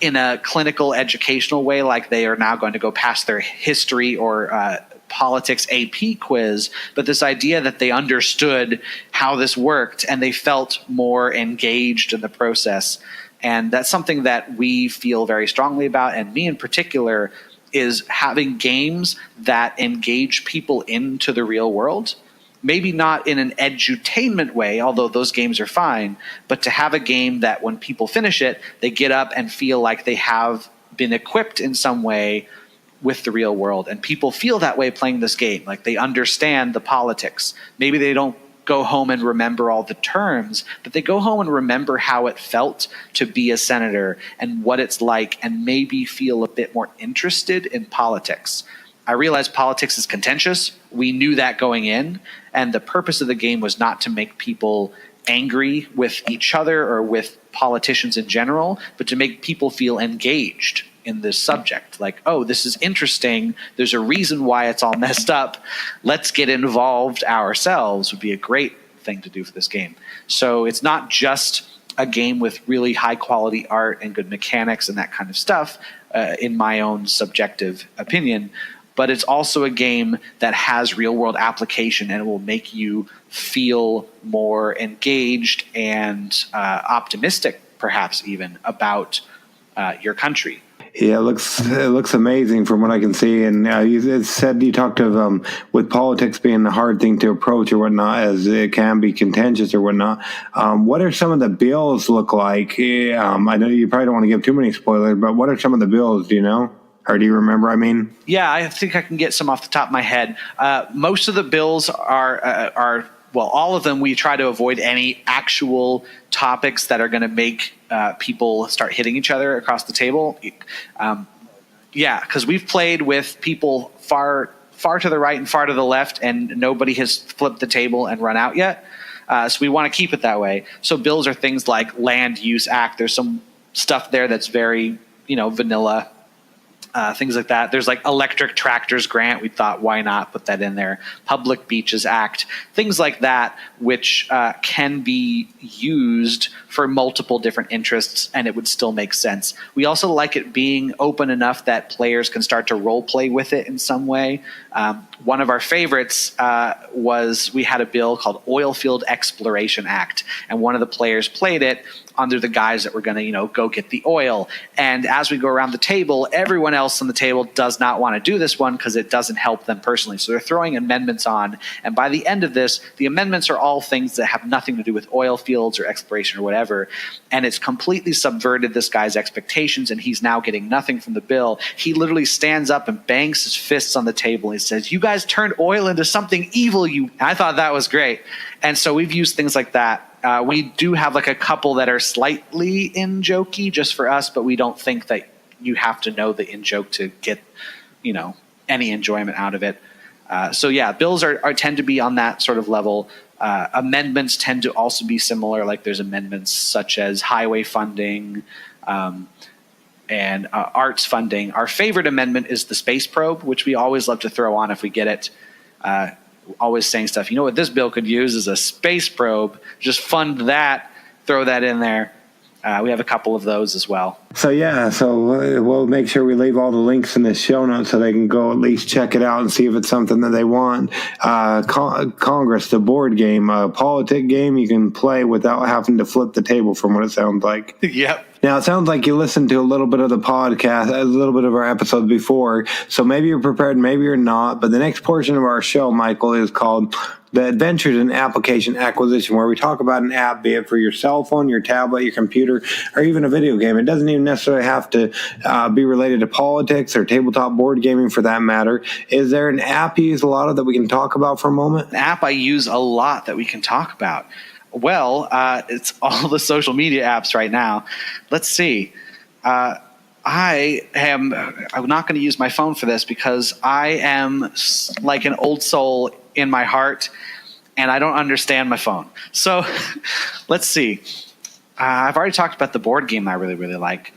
in a clinical educational way, like they are now going to go pass their history or politics AP quiz, but this idea that they understood how this worked and they felt more engaged in the process. And that's something that we feel very strongly about, and me in particular, is having games that engage people into the real world. Maybe not in an edutainment way, although those games are fine, but to have a game that when people finish it, they get up and feel like they have been equipped in some way with the real world. And people feel that way playing this game, like they understand the politics. Maybe they don't go home and remember all the terms, but they go home and remember how it felt to be a senator and what it's like, and maybe feel a bit more interested in politics. I realize politics is contentious. We knew that going in, and the purpose of the game was not to make people angry with each other or with politicians in general, but to make people feel engaged in this subject. Like, oh, this is interesting. There's a reason why it's all messed up. Let's get involved ourselves would be a great thing to do for this game. So it's not just a game with really high quality art and good mechanics and that kind of stuff, in my own subjective opinion, but it's also a game that has real world application and it will make you feel more engaged and optimistic, perhaps even, about your country. Yeah, it looks amazing from what I can see. And you said you talked of with politics being a hard thing to approach or whatnot, as it can be contentious or whatnot. What are some of the bills look like? I know you probably don't want to give too many spoilers, but what are some of the bills? Do you know? Or do you remember, I mean? Yeah, I think I can get some off the top of my head. Most of the bills are well, all of them, we try to avoid any actual topics that are going to make people start hitting each other across the table. Yeah, because we've played with people far to the right and far to the left, and nobody has flipped the table and run out yet. So we want to keep it that way. So bills are things like Land Use Act. There's some stuff there that's very, vanilla. Things like that. There's like electric tractors grant. We thought, why not put that in there? Public Beaches Act. Things like that, which can be used for multiple different interests, and it would still make sense. We also like it being open enough that players can start to role play with it in some way. One of our favorites was we had a bill called Oilfield Exploration Act, and one of the players played it under the guise that we're going to, go get the oil. And as we go around the table, everyone else on the table does not want to do this one because it doesn't help them personally. So they're throwing amendments on. And by the end of this, the amendments are all things that have nothing to do with oil fields or exploration or whatever. And it's completely subverted this guy's expectations, and he's now getting nothing from the bill. He literally stands up and bangs his fists on the table. He says, "You guys turned oil into something evil." I thought that was great. And so we've used things like that. We do have like a couple that are slightly in-jokey just for us, but we don't think that you have to know the in-joke to get, any enjoyment out of it. So yeah, bills tend to be on that sort of level. Amendments tend to also be similar. Like there's amendments such as highway funding and arts funding. Our favorite amendment is the space probe, which we always love to throw on if we get it. Always saying stuff, what this bill could use is a space probe. Just fund that, throw that in there. We have a couple of those as well. So we'll make sure we leave all the links in the show notes so they can go at least check it out and see if it's something that they want. Congress, the board game, a politic game you can play without having to flip the table from what it sounds like. Yep. Now, it sounds like you listened to a little bit of the podcast, a little bit of our episode before, so maybe you're prepared, maybe you're not, but the next portion of our show, Michael, is called The Adventures in Application Acquisition, where we talk about an app, be it for your cell phone, your tablet, your computer, or even a video game. It doesn't even necessarily have to be related to politics or tabletop board gaming for that matter. Is there an app you use a lot of that we can talk about for a moment? An app I use a lot that we can talk about. Well, it's all the social media apps right now. Let's see. I'm not going to use my phone for this because I am like an old soul in my heart, and I don't understand my phone. So let's see. I've already talked about the board game I really, really like.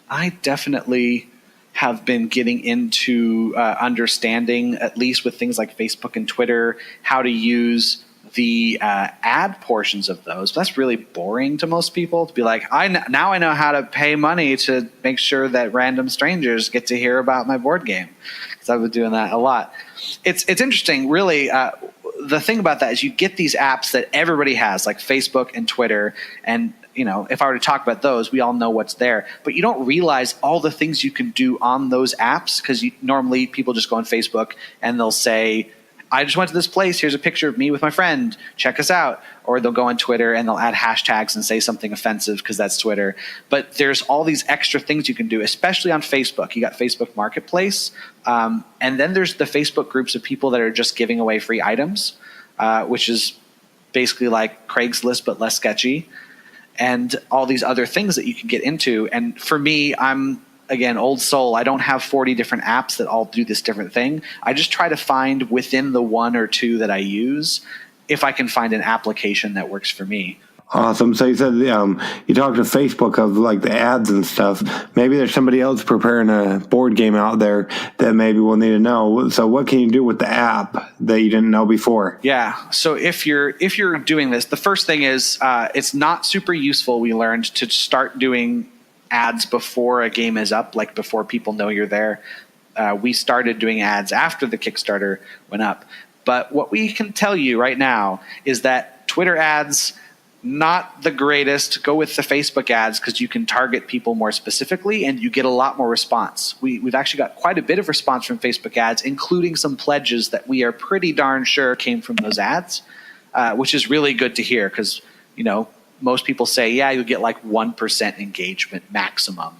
I definitely have been getting into understanding, at least with things like Facebook and Twitter, how to use the ad portions of those. But that's really boring to most people to be like, now I know how to pay money to make sure that random strangers get to hear about my board game, because I've been doing that a lot. It's interesting, really. The thing about that is you get these apps that everybody has, like Facebook and Twitter, and if I were to talk about those, we all know what's there. But you don't realize all the things you can do on those apps, because normally people just go on Facebook and they'll say, "I just went to this place. Here's a picture of me with my friend. Check us out." Or they'll go on Twitter and they'll add hashtags and say something offensive because that's Twitter. But there's all these extra things you can do, especially on Facebook. You got Facebook Marketplace. And then there's the Facebook groups of people that are just giving away free items, which is basically like Craigslist but less sketchy. And all these other things that you can get into. And for me, I'm again, old soul. I don't have 40 different apps that all do this different thing. I just try to find within the one or two that I use, if I can find an application that works for me. Awesome. So you said you talked to Facebook of like the ads and stuff. Maybe there's somebody else preparing a board game out there that maybe we'll need to know. So what can you do with the app that you didn't know before? Yeah. So if you're doing this, the first thing is it's not super useful. We learned to start doing ads before a game is up, like before people know you're there. We started doing ads after the Kickstarter went up. But what we can tell you right now is that Twitter ads, not the greatest. Go with the Facebook ads because you can target people more specifically and you get a lot more response. We've actually got quite a bit of response from Facebook ads, including some pledges that we are pretty darn sure came from those ads, which is really good to hear because, most people say, yeah, you'll get like 1% engagement maximum.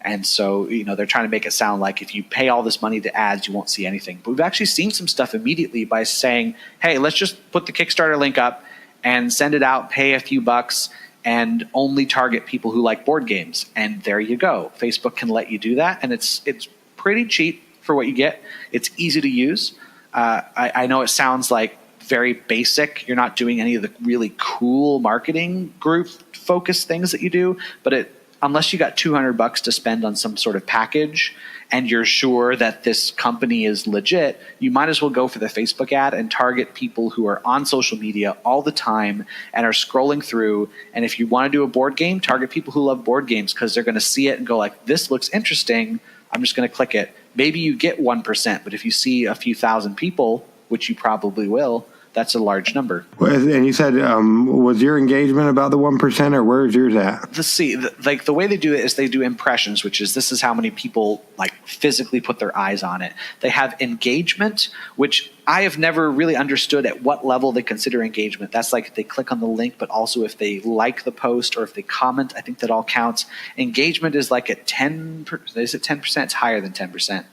And so, they're trying to make it sound like if you pay all this money to ads, you won't see anything. But we've actually seen some stuff immediately by saying, hey, let's just put the Kickstarter link up and send it out, pay a few bucks, and only target people who like board games. And there you go. Facebook can let you do that. And it's pretty cheap for what you get. It's easy to use. I know it sounds like very basic. You're not doing any of the really cool marketing group focused things that you do, but unless you got $200 to spend on some sort of package and you're sure that this company is legit, you might as well go for the Facebook ad and target people who are on social media all the time and are scrolling through. And if you want to do a board game, target people who love board games because they're going to see it and go like, this looks interesting. I'm just going to click it. Maybe you get 1%, but if you see a few thousand people, which you probably will, that's a large number. And you said, was your engagement about the 1%, or where's yours at? Let's see. The way they do it is they do impressions, which is this is how many people like physically put their eyes on it. They have engagement, which I have never really understood at what level they consider engagement. That's like if they click on the link, but also if they like the post or if they comment. I think that all counts. Engagement is like at 10%. Is it 10%? It's higher than 10%.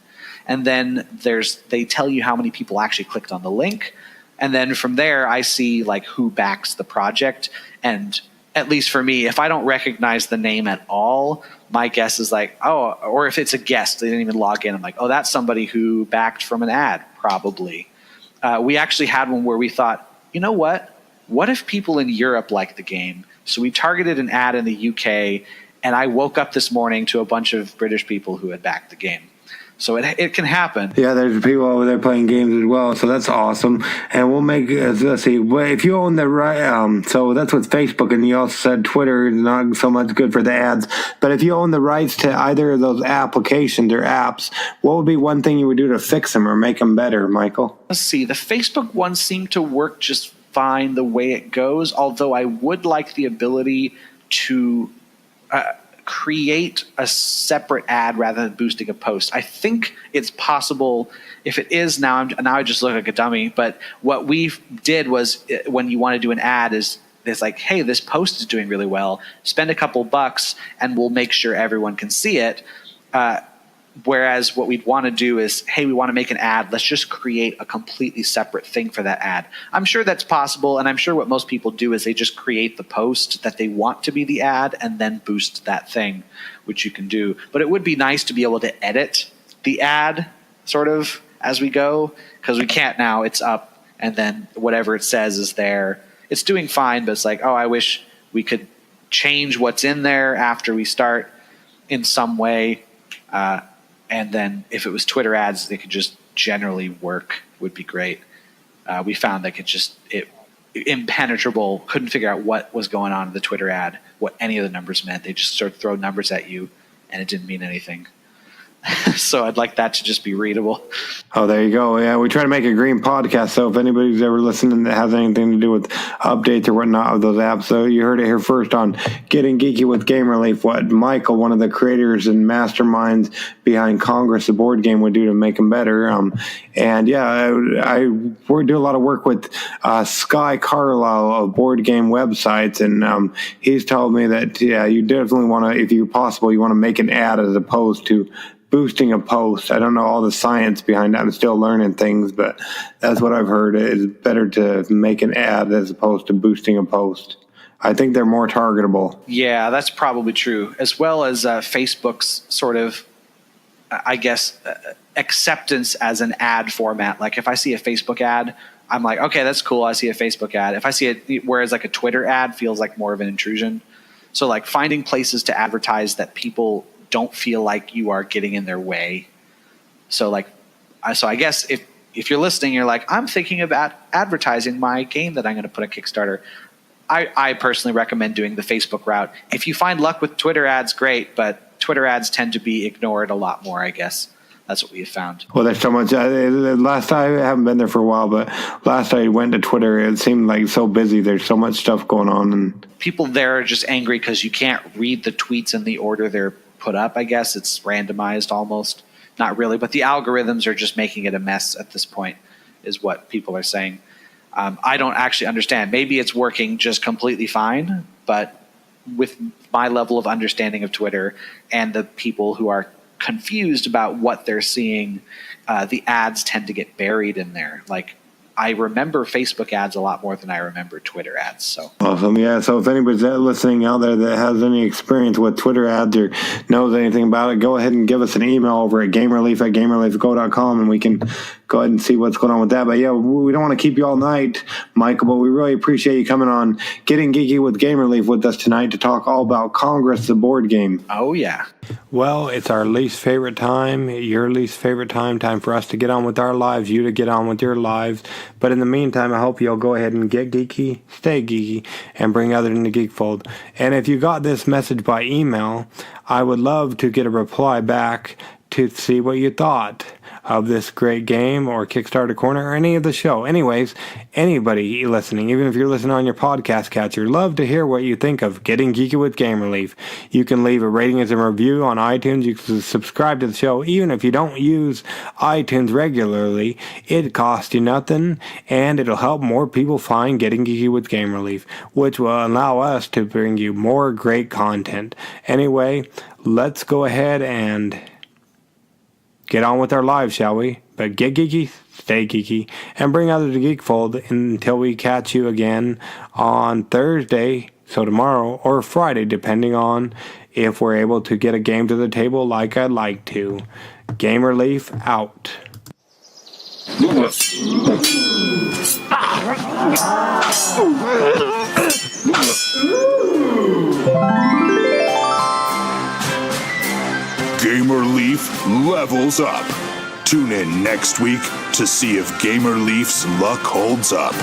And then they tell you how many people actually clicked on the link. And then from there, I see like who backs the project. And at least for me, if I don't recognize the name at all, my guess is like, oh, or if it's a guest, they didn't even log in. I'm like, oh, that's somebody who backed from an ad, probably. We actually had one where we thought, you know what? What if people in Europe like the game? So we targeted an ad in the UK, and I woke up this morning to a bunch of British people who had backed the game. So it can happen. Yeah, there's people over there playing games as well, so that's awesome. And we'll make, let's see, if you own the right, so that's with Facebook, and you also said Twitter is not so much good for the ads. But if you own the rights to either of those applications or apps, what would be one thing you would do to fix them or make them better, Michael? Let's see, the Facebook ones seem to work just fine the way it goes, although I would like the ability to create a separate ad rather than boosting a post. I think it's possible. If it is now I just look like a dummy. But what we did was when you want to do an ad is it's like, hey, this post is doing really well. Spend a couple bucks and we'll make sure everyone can see it. Whereas what we'd want to do is, hey, we want to make an ad. Let's just create a completely separate thing for that ad. I'm sure that's possible, and I'm sure what most people do is they just create the post that they want to be the ad and then boost that thing, which you can do. But it would be nice to be able to edit the ad sort of as we go, because we can't now. It's up, and then whatever it says is there. It's doing fine, but it's like, oh, I wish we could change what's in there after we start in some way. And then if it was Twitter ads, they could just generally work, would be great. We found that it impenetrable, couldn't figure out what was going on in the Twitter ad, what any of the numbers meant. They just sort of throw numbers at you, and it didn't mean anything. So I'd like that to just be readable. Oh, there you go. Yeah, we try to make a green podcast, so if anybody's ever listening that has anything to do with updates or whatnot of those apps, so you heard it here first on Getting Geeky with Game Relief, what Michael, one of the creators and masterminds behind Congress, the board game, would do to make them better. And yeah, we do a lot of work with Sky Carlisle of board game websites, and he's told me that, yeah, you definitely want to, if you're possible, you want to make an ad as opposed to boosting a post. I don't know all the science behind that. I'm still learning things, but that's what I've heard. It's better to make an ad as opposed to boosting a post. I think they're more targetable. Yeah, that's probably true, as well as Facebook's sort of, I guess, acceptance as an ad format. Like if I see a Facebook ad, I'm like, okay, that's cool. I see a Facebook ad. If I see it, whereas like a Twitter ad feels like more of an intrusion. So like finding places to advertise that people don't feel like you are getting in their way. So I guess if you're listening, you're like, I'm thinking about advertising my game that I'm going to put on Kickstarter. I personally recommend doing the Facebook route. If you find luck with Twitter ads, great, but Twitter ads tend to be ignored a lot more, I guess. That's what we have found. Well, there's so much. Last time, I haven't been there for a while, but last I went to Twitter, it seemed like so busy. There's so much stuff going on. And people there are just angry because you can't read the tweets in the order they're put up, I guess. It's randomized almost. Not really, but the algorithms are just making it a mess at this point, is what people are saying. I don't actually understand. Maybe it's working just completely fine, but with my level of understanding of Twitter and the people who are confused about what they're seeing, the ads tend to get buried in there. Like, I remember Facebook ads a lot more than I remember Twitter ads. So awesome. Yeah. So if anybody's listening out there that has any experience with Twitter ads or knows anything about it, go ahead and give us an email over at gamerelief@gamereliefgo.com, and we can go ahead and see what's going on with that. But yeah, we don't want to keep you all night, Michael, but we really appreciate you coming on Getting Geeky with Game Relief with us tonight to talk all about Congress, the board game. Oh, yeah. Well, it's our least favorite time, your least favorite time for us to get on with our lives, you to get on with your lives. But in the meantime, I hope you'll go ahead and get geeky, stay geeky, and bring others in the geek fold. And if you got this message by email, I would love to get a reply back to see what you thought. of this great game or Kickstarter Corner or any of the show. Anyways, anybody listening, even if you're listening on your podcast catcher, love to hear what you think of Getting Geeky with Gamerleaf. You can leave a rating and a review on iTunes. You can subscribe to the show. Even if you don't use iTunes regularly, it costs you nothing, and it'll help more people find Getting Geeky with Gamerleaf, which will allow us to bring you more great content. Anyway, let's go ahead and get on with our lives, shall we? But get geeky, stay geeky, and bring others to Geekfold until we catch you again on Thursday, so tomorrow, or Friday, depending on if we're able to get a game to the table like I'd like to. Gamerleaf out. Gamerleaf levels up. Tune in next week to see if Gamerleaf's luck holds up.